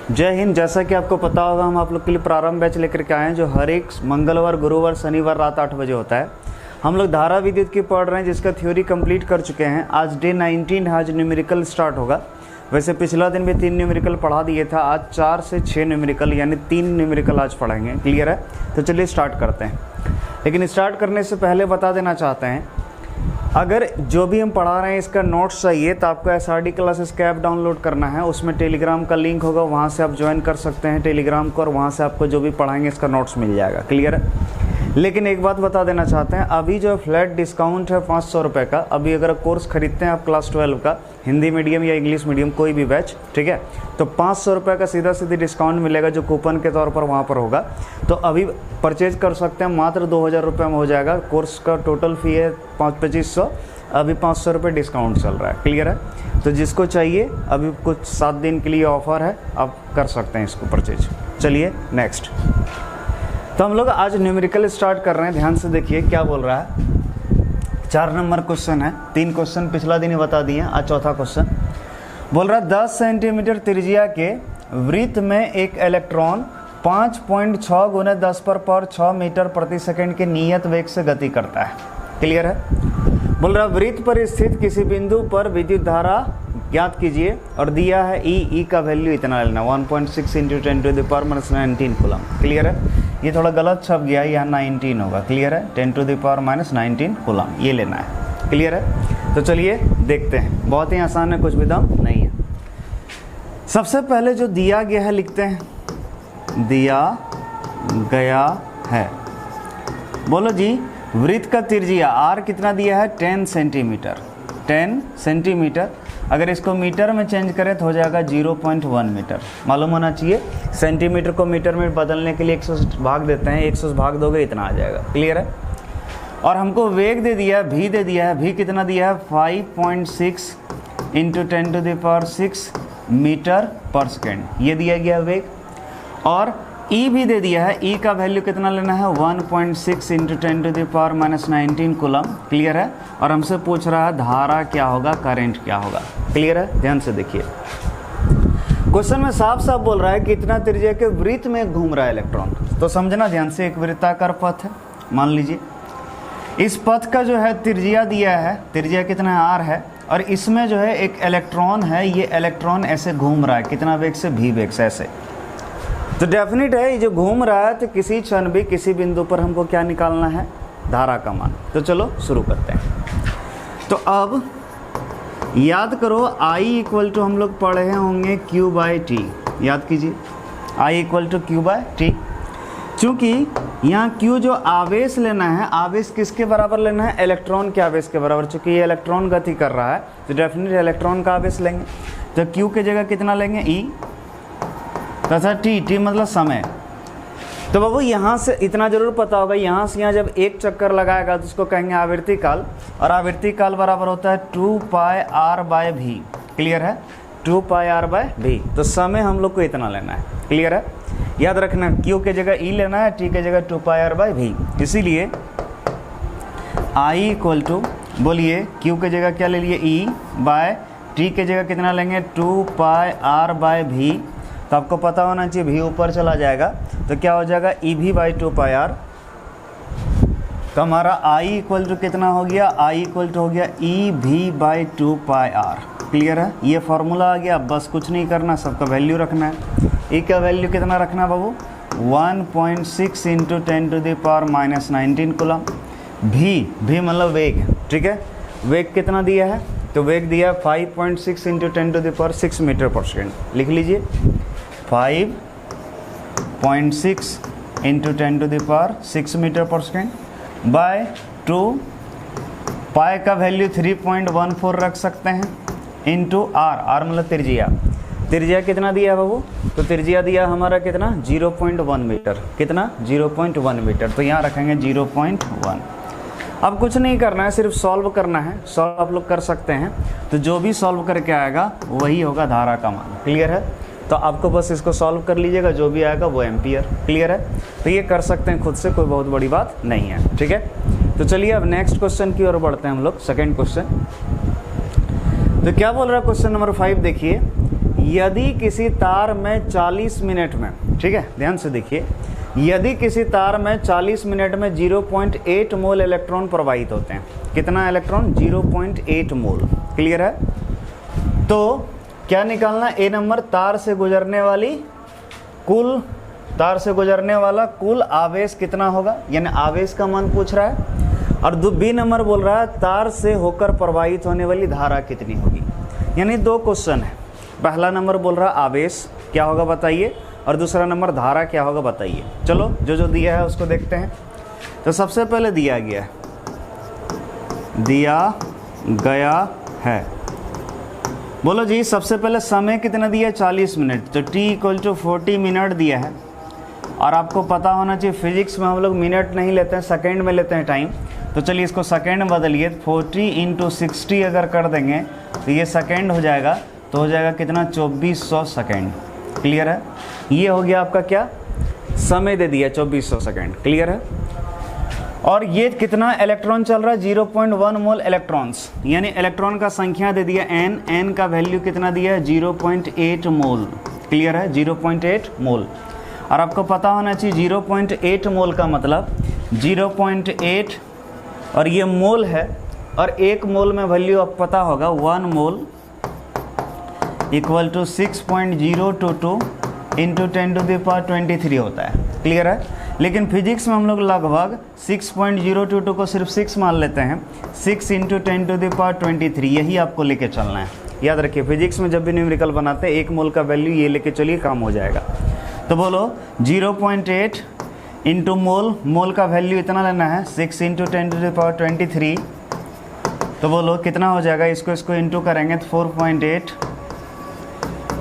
जय हिंद। जैसा कि आपको पता होगा, हम आप लोग के लिए प्रारंभ बैच लेकर के आए हैं जो हर एक मंगलवार, गुरुवार, शनिवार रात 8 बजे होता है। हम लोग धारा विद्युत की पढ़ रहे हैं जिसका थ्योरी कंप्लीट कर चुके हैं। आज डे 19 है, आज न्यूमेरिकल स्टार्ट होगा। वैसे पिछला दिन भी 3 न्यूमेरिकल पढ़ा दिए था, आज 4 से 6 न्यूमेरिकल यानी 3 न्यूमेरिकल आज पढ़ेंगे। क्लियर है? तो चलिए स्टार्ट करते हैं। लेकिन स्टार्ट करने से पहले बता देना चाहते हैं, अगर जो भी हम पढ़ा रहे हैं इसका नोट्स चाहिए तो आपको SRD क्लासेस का ऐप डाउनलोड करना है। उसमें टेलीग्राम का लिंक होगा, वहाँ से आप ज्वाइन कर सकते हैं टेलीग्राम को, और वहाँ से आपको जो भी पढ़ाएंगे इसका नोट्स मिल जाएगा। क्लियर है? लेकिन एक बात बता देना चाहते हैं, अभी जो फ्लैट डिस्काउंट है 500 रुपये का। अभी अगर कोर्स खरीदते हैं आप क्लास 12 का, हिंदी मीडियम या इंग्लिश मीडियम कोई भी बैच, ठीक है, तो 500 रुपये का सीधा डिस्काउंट मिलेगा जो कूपन के तौर पर वहाँ पर होगा। तो अभी परचेज कर सकते हैं, मात्र 2000 रुपये में हो जाएगा। कोर्स का टोटल फ़ी है 2500, अभी 500 रुपये डिस्काउंट चल रहा है। क्लियर है? तो जिसको चाहिए अभी कुछ 7 दिन के लिए ऑफ़र है, आप कर सकते हैं इसको परचेज। चलिए नेक्स्ट। तो हम लोग आज न्यूमेरिकल स्टार्ट कर रहे हैं। ध्यान से देखिए क्या बोल रहा है। 4 नंबर क्वेश्चन है, 3 क्वेश्चन पिछला दिन ही बता दिए, आज चौथा क्वेश्चन बोल रहा है 10 सेंटीमीटर त्रिज्या के वृत्त में एक इलेक्ट्रॉन 5.6 × 10⁻6 मीटर प्रति सेकंड के नियत वेग से गति करता है। क्लियर है? बोल रहा वृत्त पर स्थित किसी बिंदु पर विद्युत धारा ज्ञात कीजिए और दिया है ई का वैल्यू इतना लेना, 1.6 × 10⁻19 कूलम। क्लियर है? ये थोड़ा गलत छप गया, यहाँ 19 होगा। क्लियर है? 10⁻19 कूलम ये लेना है। क्लियर है? तो चलिए देखते हैं, बहुत ही आसान है, कुछ भी दम नहीं है। सबसे पहले जो दिया गया है लिखते हैं, दिया गया है। बोलो जी, वृत्त का त्रिज्या आर कितना दिया है? 10 सेंटीमीटर। 10 सेंटीमीटर, अगर इसको मीटर में चेंज करें तो हो जाएगा 0.1 मीटर। मालूम होना चाहिए, सेंटीमीटर को मीटर में बदलने के लिए 100 भाग देते हैं, 100 भाग दोगे इतना आ जाएगा। क्लियर है? और हमको वेग दे दिया है, भी दे दिया है। भी कितना दिया है? 5.6 × 10⁻6 मीटर पर सेकेंड, ये दिया गया वेग। और ई भी दे दिया है, ई का वैल्यू कितना लेना है? 1.6 × 10⁻19 कूलम। क्लियर है? और हमसे पूछ रहा है धारा क्या होगा, करंट क्या होगा। क्लियर है? ध्यान से देखिए, क्वेश्चन में साफ साफ बोल रहा है कि इतना त्रिज्या के वृत्त में घूम रहा है इलेक्ट्रॉन। तो समझना ध्यान से, एक वृत्ताकार पथ है मान लीजिए। इस पथ का जो है त्रिज्या दिया है, त्रिज्या कितना आर है, और इसमें जो है एक इलेक्ट्रॉन है, ये इलेक्ट्रॉन ऐसे घूम रहा है, कितना वेग से? भी वेग से ऐसे। तो डेफिनेट है ये जो घूम रहा है, तो किसी क्षण भी किसी बिंदु पर हमको क्या निकालना है? धारा का मान। तो चलो शुरू करते हैं। तो अब याद करो, I = हम लोग पढ़े होंगे Q/T। याद कीजिए, I = Q/T। चूँकि यहाँ Q जो आवेश लेना है, आवेश किसके बराबर लेना है? इलेक्ट्रॉन के आवेश के बराबर। चूँकि ये इलेक्ट्रॉन गति कर रहा है तो डेफिनेट इलेक्ट्रॉन का आवेश लेंगे। तो Q की जगह कितना लेंगे? E तथा T मतलब समय। तो बाबू यहाँ से इतना जरूर पता होगा, यहाँ से यहाँ जब एक चक्कर लगाएगा तो उसको कहेंगे आवर्ती काल, और आवर्ती काल बराबर होता है 2πr/v। क्लियर है? 2πr/v। तो समय हम लोग को इतना लेना है। क्लियर है? याद रखना, Q के जगह E लेना है, T के जगह 2πr/v। इसीलिए I = बोलिए Q के जगह क्या ले लिए? E/T के जगह कितना लेंगे? 2πr/v। तो आपको पता होना चाहिए भी ऊपर चला जाएगा तो क्या हो जाएगा? EV/2πr। तो हमारा I = कितना हो गया? I = हो गया EV/2πr। क्लियर है? ये फॉर्मूला आ गया। बस कुछ नहीं करना, सबका वैल्यू रखना है। E का वैल्यू कितना रखना है बाबू? 1.6 × 10⁻19 कूलम। भी मतलब वेग। ठीक है? वेग कितना दिया है? तो वेग दिया 5.6 × 10⁻6 मीटर पर सेकेंड। लिख लीजिए, 5.6 × 10⁻6 मीटर पर सेकेंड बाय 2। पाई का वैल्यू 3.14 रख सकते हैं, इंटू आर मतलब त्रिज्या। त्रिज्या कितना दिया है बाबू? तो त्रिज्या दिया हमारा कितना? 0.1 मीटर। कितना? 0.1 मीटर। तो यहाँ रखेंगे 0.1। अब कुछ नहीं करना है, सिर्फ सॉल्व करना है। सॉल्व आप लोग कर सकते हैं, तो जो भी सॉल्व करके आएगा वही होगा धारा का मान। क्लियर है? तो आपको बस इसको सॉल्व कर लीजिएगा, जो भी आएगा वो एम्पियर। क्लियर है? तो ये कर सकते हैं खुद से, कोई बहुत बड़ी बात नहीं है। ठीक है? तो चलिए अब नेक्स्ट क्वेश्चन की ओर बढ़ते हैं हम लोग। Second question. तो क्या बोल रहा है क्वेश्चन नंबर 5 देखिए, यदि किसी तार में 40 मिनट में, ठीक है ध्यान से देखिए, यदि किसी तार में 40 मिनट में 0.8 मोल इलेक्ट्रॉन प्रवाहित होते हैं, कितना इलेक्ट्रॉन? 0.8 मोल। क्लियर है? तो क्या निकालना? ए नंबर, तार से गुजरने वाला कुल आवेश कितना होगा, यानी आवेश का मान पूछ रहा है। और बी नंबर बोल रहा है तार से होकर प्रवाहित होने वाली धारा कितनी होगी। यानी दो क्वेश्चन है, पहला नंबर बोल रहा आवेश क्या होगा बताइए, और दूसरा नंबर धारा क्या होगा बताइए। चलो जो जो दिया है उसको देखते हैं। तो सबसे पहले दिया गया है, बोलो जी सबसे पहले समय कितना दिया है? 40 मिनट। तो t = 40 मिनट दिया है। और आपको पता होना चाहिए फिजिक्स में हम लोग मिनट नहीं लेते हैं, सेकंड में लेते हैं टाइम। तो चलिए इसको सेकंड में बदलिए, 40 × 60 अगर कर देंगे तो ये सेकंड हो जाएगा। तो हो जाएगा कितना? 2400 सेकंड। क्लियर है? ये हो गया आपका क्या? समय दे दिया 2400 सेकंड। क्लियर है? और ये कितना इलेक्ट्रॉन चल रहा है? 0.1 मोल इलेक्ट्रॉन्स, यानी इलेक्ट्रॉन का संख्या दे दिया n का वैल्यू कितना दिया है? 0.8 मोल। क्लियर है? 0.8 मोल। और आपको पता होना चाहिए 0.8 मोल का मतलब 0.8, और ये मोल है, और एक मोल में वैल्यू आप पता होगा 1 मोल = 6.022 × 10⁻23 होता है। क्लियर है? लेकिन फिजिक्स में हम लोग लगभग 6.022 को सिर्फ 6 मान लेते हैं, 6 × 10⁻23, यही आपको लेके चलना है। याद रखिए फिजिक्स में जब भी न्यूमेरिकल बनाते हैं 1 मोल का वैल्यू ये लेके चलिए, काम हो जाएगा। तो बोलो 0.8 × मोल का वैल्यू इतना लेना है 6 × 10⁻23। तो बोलो कितना हो जाएगा? इसको इंटू करेंगे तो 4.8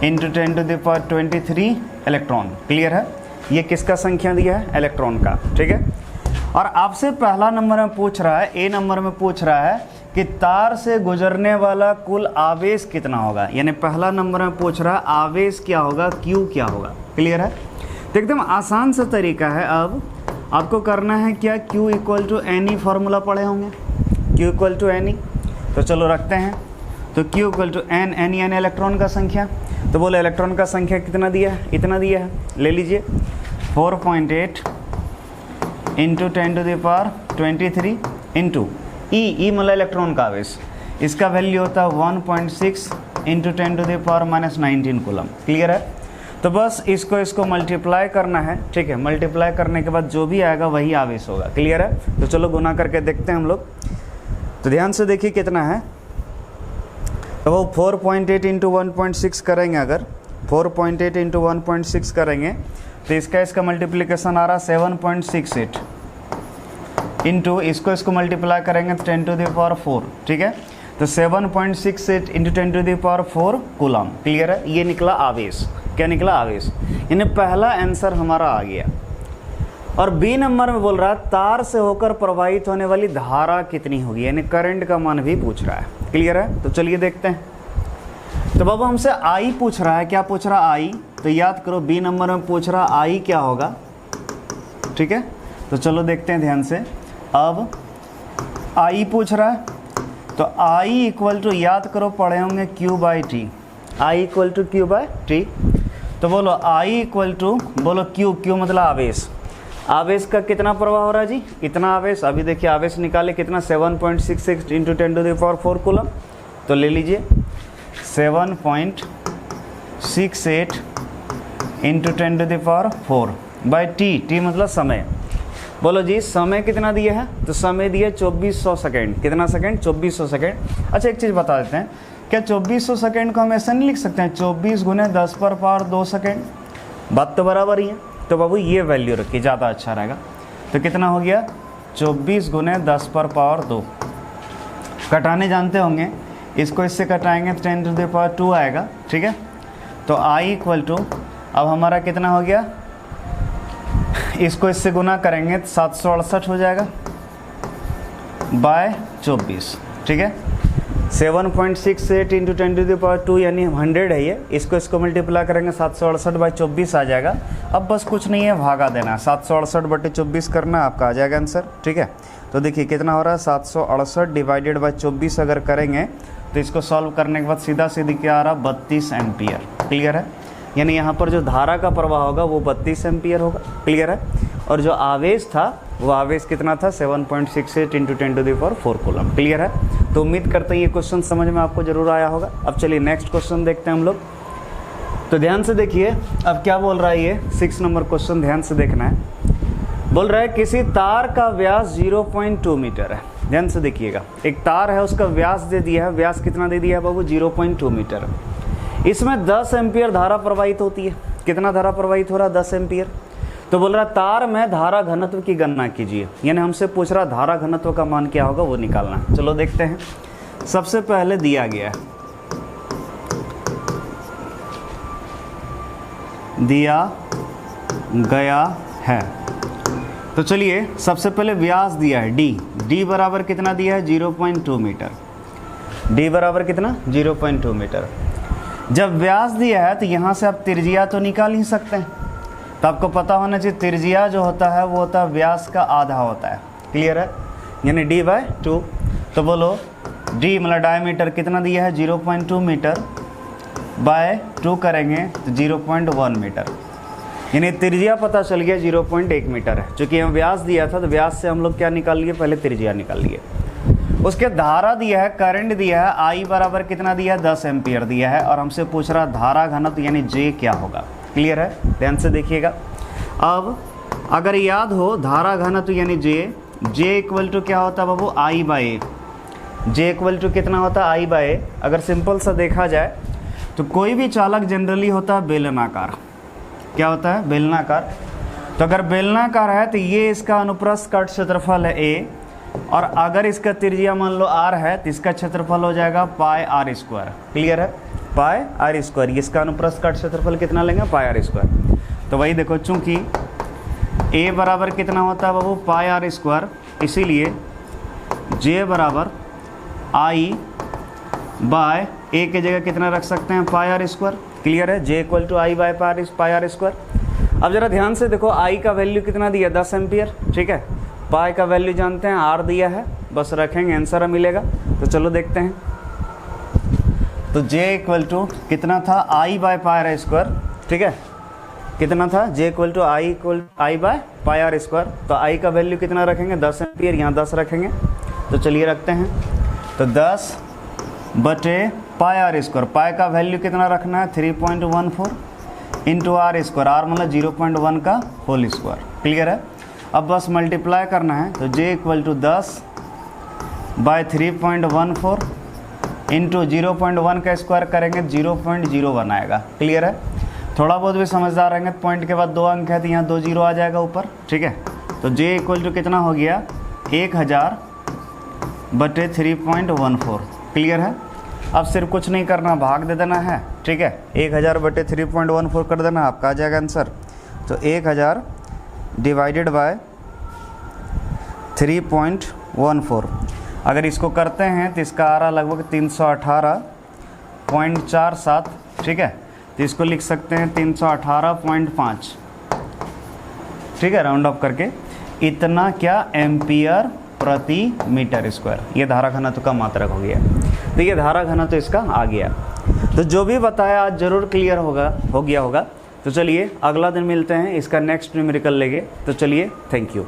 × 10⁻23 इलेक्ट्रॉन। क्लियर है? ये किसका संख्या दिया है? इलेक्ट्रॉन का। ठीक है? और आपसे पहला नंबर में पूछ रहा है, ए नंबर में पूछ रहा है कि तार से गुजरने वाला कुल आवेश कितना होगा। यानी पहला नंबर में पूछ रहा है आवेश क्या होगा, क्यू क्या होगा। क्लियर है? तो एकदम आसान सा तरीका है। अब आपको करना है क्या? Q = NE फार्मूला पढ़े होंगे, Q = NE। तो चलो रखते हैं। तो Q = N यानी इलेक्ट्रॉन का संख्या। तो बोले इलेक्ट्रॉन का संख्या कितना दिया है? इतना दिया है, ले लीजिए 4.8 × 10⁻23 इंटू ई मतलब इलेक्ट्रॉन का आवेश, इसका वैल्यू होता है 1.6 × 10⁻⁻19 कूलम। क्लियर है? तो बस इसको मल्टीप्लाई करना है। ठीक है? मल्टीप्लाई करने के बाद जो भी आएगा वही आवेश होगा। क्लियर है? तो चलो गुना करके देखते हैं हम लोग। तो ध्यान से देखिए कितना है। तो वो 4.8 × 1.6 करेंगे, अगर 4.8 × 1.6 करेंगे तो इसका मल्टीप्लिकेशन आ रहा 7.68 इंटू इसको मल्टीप्लाई करेंगे तो 10⁻⁴। ठीक है? तो 7.68 × 10⁻⁴ कूलम। क्लियर है? ये निकला आवेश। क्या निकला? आवेश। यानी पहला आंसर हमारा आ गया। और बी नंबर में बोल रहा है तार से होकर प्रवाहित होने वाली धारा कितनी होगी, यानी करंट का मान भी पूछ रहा है। क्लियर है? तो चलिए देखते हैं। तो बाबू हमसे आई पूछ रहा है। क्या पूछ रहा है? आई। तो याद करो बी नंबर में पूछ रहा आई क्या होगा। ठीक है? तो चलो देखते हैं ध्यान से। अब आई पूछ रहा है, तो आई = याद करो पढ़े होंगे Q/T। आई = Q/T। तो बोलो आई बोलो Q मतलब आवेश। आवेश का कितना प्रवाह हो रहा है जी? इतना आवेश। अभी देखिए आवेश निकाले कितना? 7.66 × 10⁻⁴ कूलम। तो ले लीजिए 7.68 × 10⁻⁴/T। T मतलब समय। बोलो जी समय कितना दिया है? तो समय दिया 2400 सेकेंड। कितना सेकेंड? 2400 सेकेंड। अच्छा एक चीज़ बता देते हैं, क्या 2400 सेकेंड को हम ऐसा नहीं लिख सकते हैं 24 × 10⁻² सेकेंड? बात तो बराबर ही है। तो बाबू ये वैल्यू रखिए, ज़्यादा अच्छा रहेगा। तो कितना हो गया? 24 × 10⁻²। कटाने जानते होंगे, इसको इससे कटाएंगे तो 10⁻² आएगा। ठीक है? तो आई अब हमारा कितना हो गया? इसको इससे गुना करेंगे तो 768 हो जाएगा /24। ठीक है? 7.68 × 10⁻² यानी 100 है ये। इसको मल्टीप्लाई करेंगे 768/24 आ जाएगा। अब बस कुछ नहीं है, भागा देना। 768/24 करना, आपका आ जाएगा आंसर। ठीक है? तो देखिए कितना हो रहा है? 768 / 24 अगर करेंगे तो इसको सॉल्व करने के बाद सीधा सीधी क्या आ रहा? 32 एम्पियर। क्लियर है। यानी यहाँ पर जो धारा का प्रवाह होगा वो 32 एम्पियर होगा, क्लियर है। और जो आवेश था वो आवेश कितना था 7.68 × 10⁴ कूलम, क्लियर है। तो उम्मीद करते हैं ये क्वेश्चन समझ में आपको जरूर आया होगा। अब चलिए नेक्स्ट क्वेश्चन देखते हैं हम लोग। तो ध्यान से देखिए अब क्या बोल रहा है ये 6 नंबर क्वेश्चन, ध्यान से देखना है। बोल रहा है किसी तार का व्यास 0.2 मीटर है। ध्यान से देखिएगा, एक तार है उसका व्यास दे दिया है, व्यास कितना दे दिया है बाबू 0.2 मीटर। इसमें 10 एम्पियर धारा प्रवाहित होती है। कितना धारा प्रवाहित हो रहा है 10 एम्पियर। तो बोल रहा तार में धारा घनत्व की गणना कीजिए, यानी हमसे पूछ रहा धारा घनत्व का मान क्या होगा वो निकालना है। चलो देखते हैं। सबसे पहले दिया गया है तो चलिए सबसे पहले व्यास दिया है डी बराबर कितना दिया है 0.2 मीटर। डी बराबर कितना 0.2 मीटर। जब व्यास दिया है तो यहाँ से आप त्रिज्या तो निकाल ही सकते हैं। तो आपको पता होना चाहिए त्रिज्या जो होता है वो होता है व्यास का आधा होता है, क्लियर है, यानी d/2। तो बोलो d मतलब डायमीटर कितना दिया है 0.2 मीटर बाय 2 करेंगे तो 0.1 मीटर, यानी त्रिज्या पता चल गया 0.1 मीटर है। चूँकि हम व्यास दिया था तो व्यास से हम लोग क्या निकाल लिए, पहले त्रिज्या निकाल लिए। उसके धारा दिया है, करंट दिया है, I बराबर कितना दिया है 10 एम्पियर दिया है, और हमसे पूछ रहा धारा घनत्व यानी J क्या होगा, क्लियर है। ध्यान से देखिएगा। अब अगर याद हो धारा घनत्व यानी J इक्वल टू क्या होता है बाबू I/A। J इक्वल टू कितना होता है I/A। अगर सिंपल सा देखा जाए तो कोई भी चालक जनरली होता है बेलनाकार। क्या होता है बेलनाकार। तो अगर बेलनाकार है तो ये इसका अनुप्रस्थ कट क्षेत्रफल है A, और अगर इसका त्रिज्या मान लो r है तो इसका क्षेत्रफल हो जाएगा πr², क्लियर है, πr²। इसका अनुप्रस्थ कट क्षेत्रफल कितना लेंगे πr²। तो वही देखो चूंकि a बराबर कितना होता है बाबू πr², इसीलिए j बराबर I/a की जगह कितना रख सकते हैं πr², क्लियर है। j equal to I/πr²। अब जरा ध्यान से देखो I का वैल्यू कितना दिया 10 एम्पियर, ठीक है। पाई का वैल्यू जानते हैं r दिया है, बस रखेंगे आंसर मिलेगा। तो चलो देखते हैं। तो j इक्वल टू कितना था I/πr², ठीक है, कितना था j इक्वल टू I/πr²। तो I का वैल्यू कितना रखेंगे 10 एम्पियर, यहाँ 10 रखेंगे। तो चलिए रखते हैं। तो 10/πr², पाई का वैल्यू कितना रखना है 3.14 इंटू r², r मतलब 0.1 का होल स्क्वायर, क्लियर है। अब बस मल्टीप्लाई करना है। तो j इक्वल टू 10/3.14 इंटू 0.1 का स्क्वायर करेंगे 0.01 आएगा, क्लियर है। थोड़ा बहुत भी समझदार रहेंगे तो पॉइंट के बाद 2 अंक है तो यहाँ 2 0 आ जाएगा ऊपर, ठीक है। तो j इक्वल टू कितना हो गया 1000/3.14, क्लियर है। अब सिर्फ कुछ नहीं करना, भाग दे देना है, ठीक है। 1000/3.14 कर देना, आपका आ जाएगा आंसर। तो 1000 डिवाइडेड बाय 3.14, अगर इसको करते हैं तो इसका आ रहा लगभग 318.47, ठीक है। तो इसको लिख सकते हैं 318.5, ठीक है, राउंड ऑफ करके। इतना क्या एम्पियर प्रति मीटर स्क्वायर, ये धारा घनत्व का मात्रक हो गया। तो ये धारा घनत्व इसका आ गया। तो जो भी बताया आज जरूर क्लियर हो गया होगा। तो चलिए अगला दिन मिलते हैं, इसका नेक्स्ट न्यूमेरिकल लेंगे। तो चलिए थैंक यू।